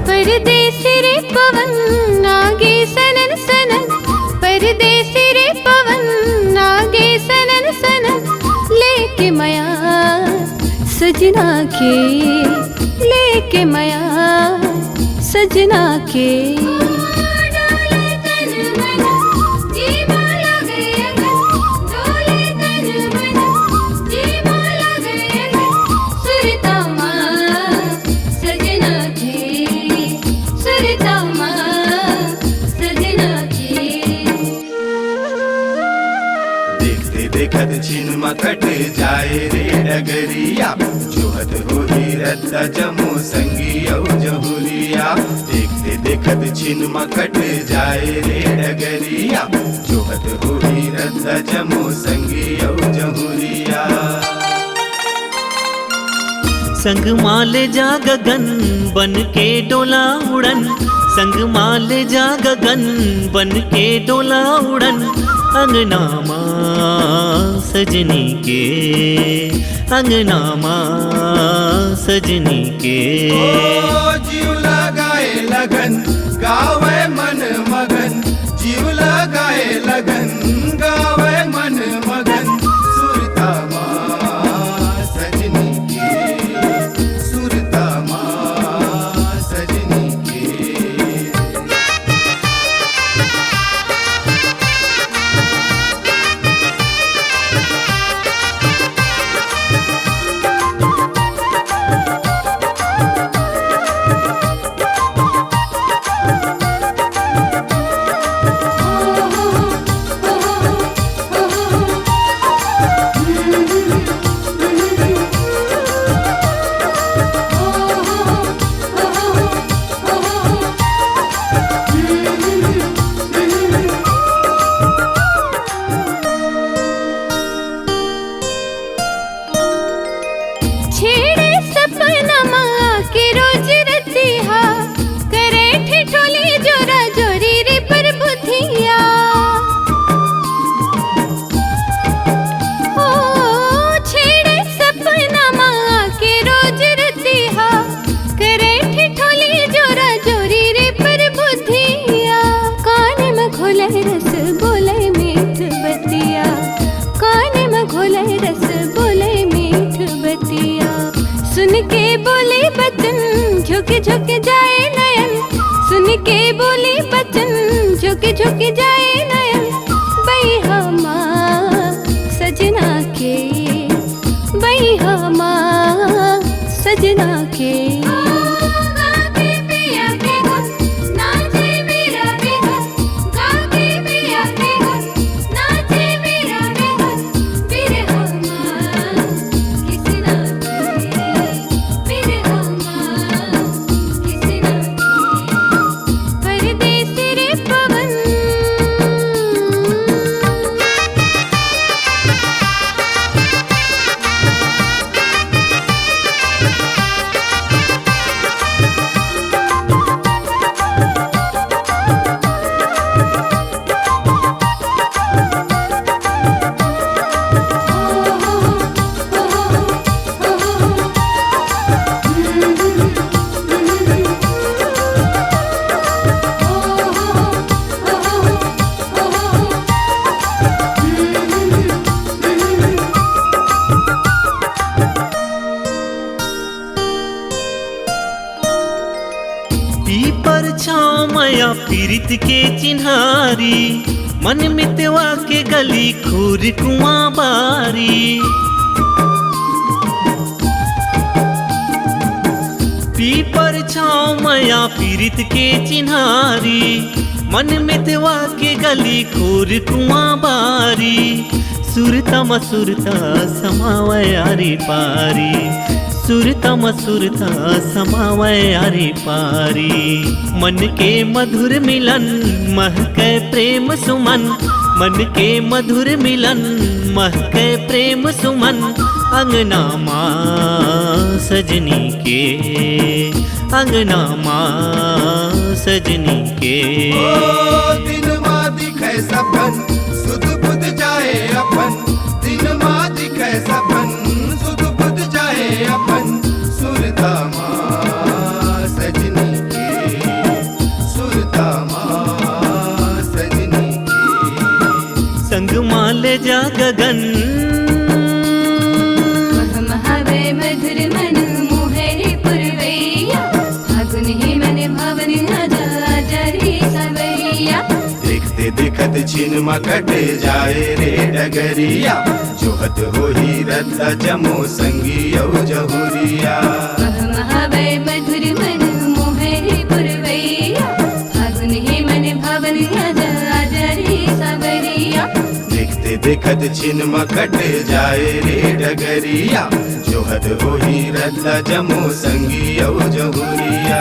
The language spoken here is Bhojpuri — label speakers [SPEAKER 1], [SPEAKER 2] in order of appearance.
[SPEAKER 1] परदेसी रे पवन आगे सनन सनन, परदेसी रे पवन आगे सनन सनन, लेके मया सजना के, लेके मया सजना के।
[SPEAKER 2] देखत छिनमा कट जाए रे डगरिया, जोहत होई रत्ता जमो संगियो जहुरिया। देखते देखत छिनमा कट जाए रे डगरिया, जोहत होई रत्ता जमो संगियो जहुरिया।
[SPEAKER 3] संग माल जा गगन बन के डोला उड़न, संग माल जा गगन बन के डोला उड़न, अंगना माँ सजनी के, अंगना माँ सजनी के।
[SPEAKER 2] जीव लगाए लगन गावे मन मगन, जीव लगाए लगन गावे मन मगन, सुरता माँ सजनी के, सुरता माँ सजनी के।
[SPEAKER 1] छेड़े सपना माँ के रोज रतिहा, करे ठिठोली जोरा जोरी रे पर बुधिया। ओ छेड़े सपना माँ के रोज रतिहा, करे ठिठोली जोरा जोरी रे पर बुधिया। कान में घोले रस बोले मीठ बतिया, कान में घोले रस बोले मीठ बतिया। सुन के बोले बचन झुक झुक जाए नयन, सुन के बोले बचन झुक झुक जाए नयन। बैहा माँ सजना के, बैहा माँ सजना के।
[SPEAKER 3] पीपर छाँव माया पीरित के चिन्हारी, मन मितवा के गली खूर कुआं बारी। पीपर छाँव माया पीरित के चिन्हारी, मन मितवा के गली खूर कुआं बारी। सुरता मसुरता समावय आरे पारी, सुरता मसुरता समावय आरे पारी। मन के मधुर मिलन महकै प्रेम सुमन, मन के मधुर मिलन महकै प्रेम सुमन। अंगना माँ सजनी के, अंगना माँ सजनी के।
[SPEAKER 2] दिन माँ दिखे सपन सुध बुध जाए अपन, दिन माँ दिखे सपन सुध बुध जाए अपन। सुरता माँ सजनी के, सुरता माँ सजनी के।
[SPEAKER 3] संग माल जा गगन
[SPEAKER 1] महावे मधुर मन मोहरे पुरवैया, फागुन ही मन भावन आजा रे सवैया।
[SPEAKER 2] देखते देखत छिनमा कट जाए रे डगरिया, जोहत होही रत्ता जमो संगी औ जहुरिया।
[SPEAKER 1] महावे मधुर मन मोहरे पुरवैया, फागुन ही मन भावन आजा रे सवैया।
[SPEAKER 2] देखते देखत छिनमा कट जाए रे डगरिया, जोहत होही रत्ता जमो संगी औ जहुरिया।